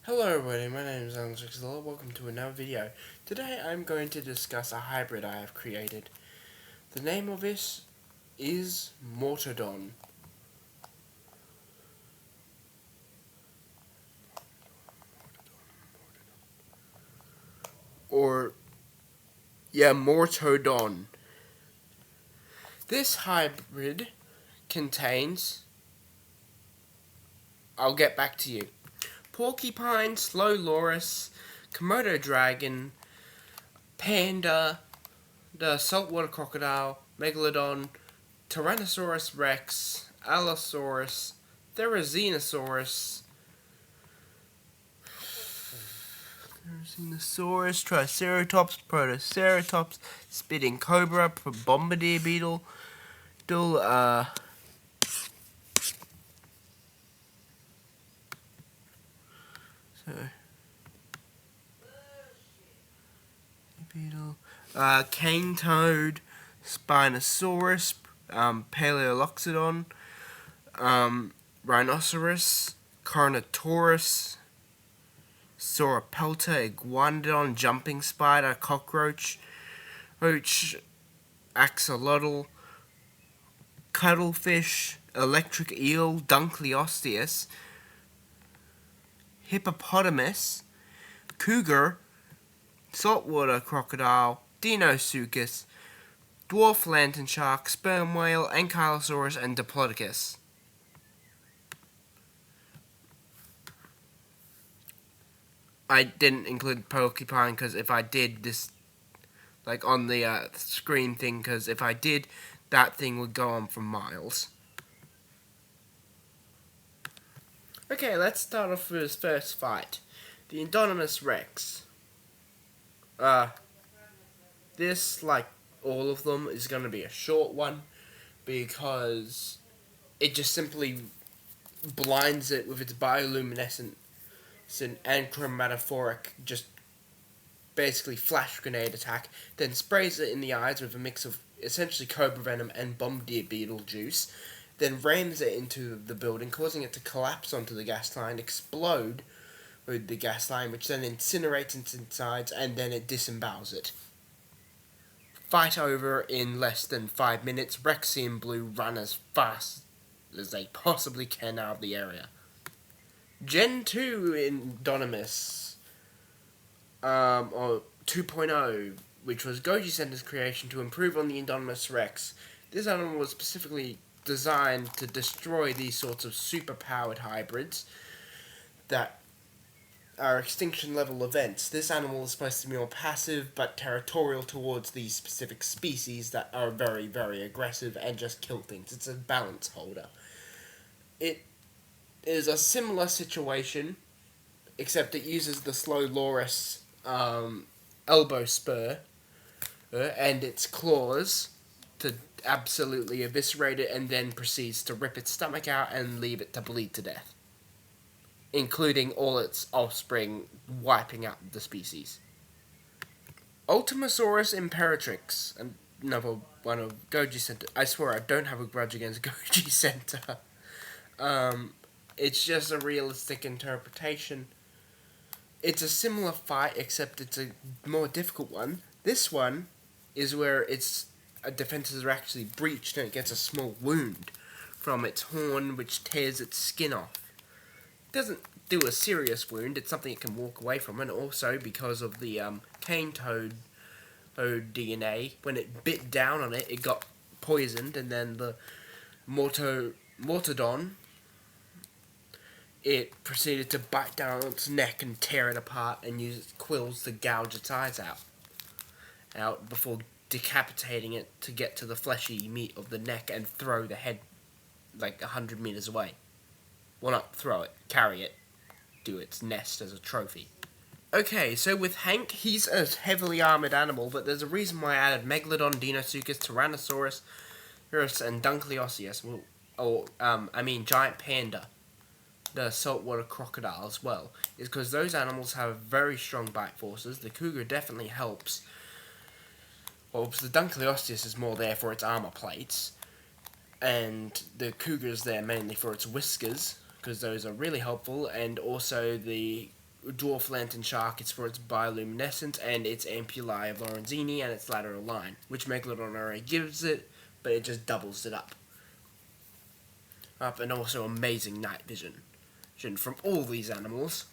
Hello everybody, my name is diensuchus. Welcome to another video. Today I'm going to discuss a hybrid I have created. The name of this is Mortodon. Mortodon. This hybrid contains... I'll get back to you. Porcupine, Stegouros, Komodo dragon, panda, the saltwater crocodile, megalodon, Tyrannosaurus rex, allosaurus, Therizinosaurus, Triceratops, Protoceratops, spitting cobra, bombardier beetle, cane toad, Spinosaurus, Paleoloxodon, rhinoceros, carnotaurus, sauropelta, iguanodon, jumping spider, cockroach, axolotl, cuttlefish, electric eel, dunkleosteus, hippopotamus, cougar, saltwater crocodile, diensuchus, dwarf lantern shark, sperm whale, ankylosaurus, and diplodocus. I didn't include porcupine because if I did this, like on the screen thing, because if I did, that thing would go on for miles. Okay, let's start off with his first fight. The Indominus Rex. This, like all of them, is going to be a short one because it just simply blinds it with its bioluminescence and chromatophoric, just basically flash grenade attack, then sprays it in the eyes with a mix of essentially cobra venom and bombardier beetle juice, then rams it into the building, causing it to collapse onto the gas line, explode with the gas line, which then incinerates its insides, and then it disembowels it. Fight over in less than 5 minutes. Rexian Blue run as fast as they possibly can out of the area. Gen 2 Indominus, or 2.0, which was Goji Center's creation to improve on the Indominus Rex. This animal was specifically designed to destroy these sorts of super-powered hybrids that are extinction level events. This animal is supposed to be more passive but territorial towards these specific species that are very, very aggressive and just kill things. It's a balance holder. It is a similar situation, except it uses the Stegouros elbow spur and its claws to absolutely eviscerate it, and then proceeds to rip its stomach out and leave it to bleed to death, including all its offspring, wiping out the species. Ultimasaurus imperatrix, another one of Goji Center. I swear I don't have a grudge against Goji Center. It's just a realistic interpretation. It's a similar fight, except it's a more difficult one. This one is where its defenses are actually breached and it gets a small wound from its horn, which tears its skin off. It doesn't do a serious wound, it's something it can walk away from, and also because of the cane toad DNA, when it bit down on it, it got poisoned, and then the Mortodon, it proceeded to bite down on its neck and tear it apart and use its quills to gouge its eyes out before decapitating it to get to the fleshy meat of the neck and throw the head like 100 meters away. Well, not throw it, carry it, do its nest as a trophy. Okay, so with Hank, he's a heavily armoured animal, but there's a reason why I added Megalodon, Dinosuchus, Tyrannosaurus, and dunkleosteus, giant panda, the saltwater crocodile as well, is because those animals have very strong bite forces. The cougar definitely helps. Well, the dunkleosteus is more there for its armor plates, and the cougar is there mainly for its whiskers, because those are really helpful, and also the dwarf lantern shark is for its bioluminescence and its ampullae of Lorenzini and its lateral line, which megalodon already gives it, but it just doubles it up. And also amazing night vision from all these animals.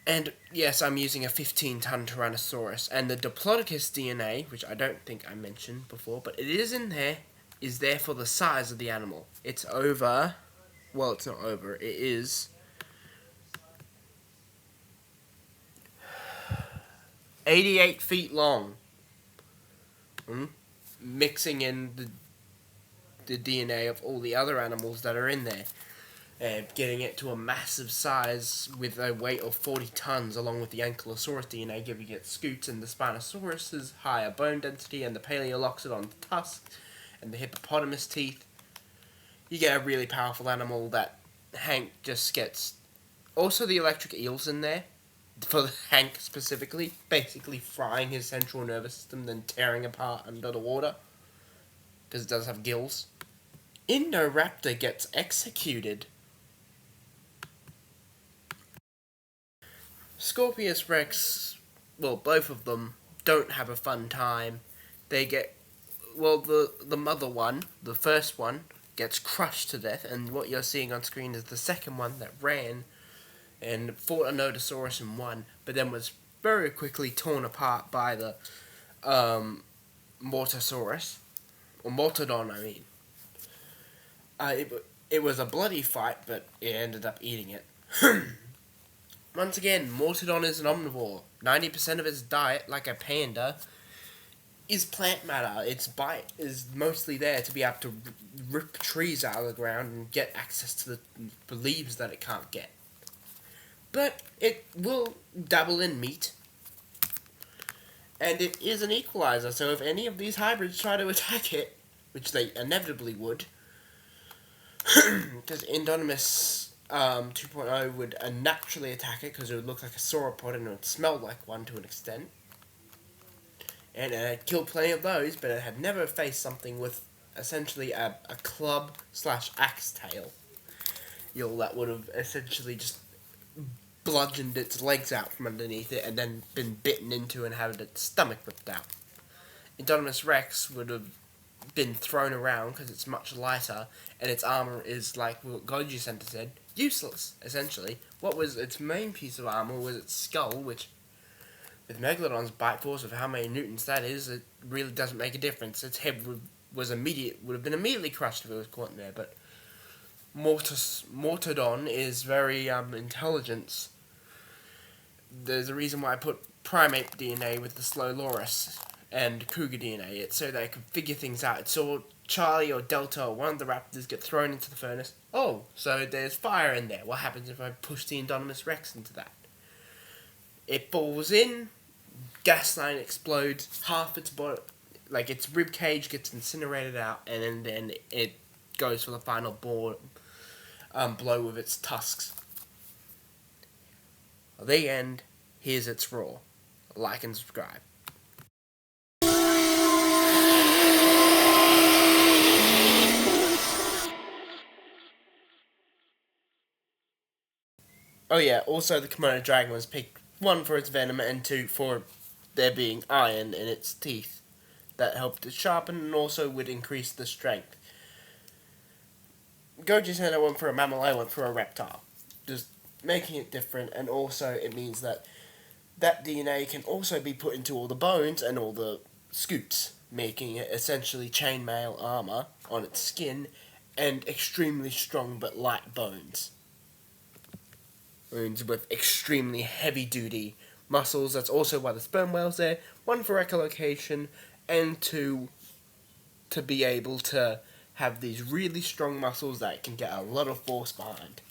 And yes, I'm using a 15-ton Tyrannosaurus, and the Diplodocus DNA, which I don't think I mentioned before, but it is in there, is there for the size of the animal. It's over, well, it's not over, it is 88 feet long. Mixing in the DNA of all the other animals that are in there. Getting it to a massive size with a weight of 40 tons, along with the ankylosaurus DNA, giving it scoots, and the Spinosaurus' higher bone density, and the paleoloxodon tusks, and the hippopotamus teeth. You get a really powerful animal that Hank just gets. Also, the electric eels in there, for Hank specifically, basically frying his central nervous system, then tearing apart under the water, because it does have gills. Indoraptor gets executed. Scorpius Rex, well, both of them don't have a fun time. They get, well, the mother one, the first one, gets crushed to death, and what you're seeing on screen is the second one that ran and fought a Nodosaurus and won, but then was very quickly torn apart by the Mortosaurus, or Mortodon, I mean. It was a bloody fight, but it ended up eating it. Once again, Mortodon is an omnivore. 90% of its diet, like a panda, is plant matter. Its bite is mostly there to be able to rip trees out of the ground and get access to the leaves that it can't get. But it will dabble in meat. And it is an equalizer, so if any of these hybrids try to attack it, which they inevitably would, because Indominus 2.0 would naturally attack it because it would look like a sauropod and it would smell like one to an extent. And it had killed plenty of those, but it had never faced something with essentially a club/axe tail. That would have essentially just bludgeoned its legs out from underneath it and then been bitten into and had its stomach ripped out. Indominus Rex would have been thrown around because it's much lighter and its armor is, like what Goji Center said, useless, essentially. What was its main piece of armor was its skull, which, with Megalodon's bite force of how many newtons that is, it really doesn't make a difference. Its head would have been immediately crushed if it was caught in there, but Mortodon is very intelligent. There's a reason why I put primate DNA with the Sclerotic and cougar DNA. It's so they could figure things out. It saw Charlie or Delta or one of the raptors get thrown into the furnace. Oh, so there's fire in there. What happens if I push the Indominus Rex into that? It falls in, gas line explodes, half its body, like its rib cage gets incinerated out, and then it goes for the final blow with its tusks. The end. Here's its roar. Like and subscribe. Oh yeah, also the Komodo dragon was picked, 1 for its venom and 2 for there being iron in its teeth. That helped it sharpen and also would increase the strength. Goji said I went for a mammal, I went for a reptile. Just making it different, and also it means that DNA can also be put into all the bones and all the scoots, making it essentially chainmail armor on its skin and extremely strong but light bones. Bones with extremely heavy-duty muscles. That's also why the sperm whale's there. 1 for echolocation, and 2 to be able to have these really strong muscles that can get a lot of force behind.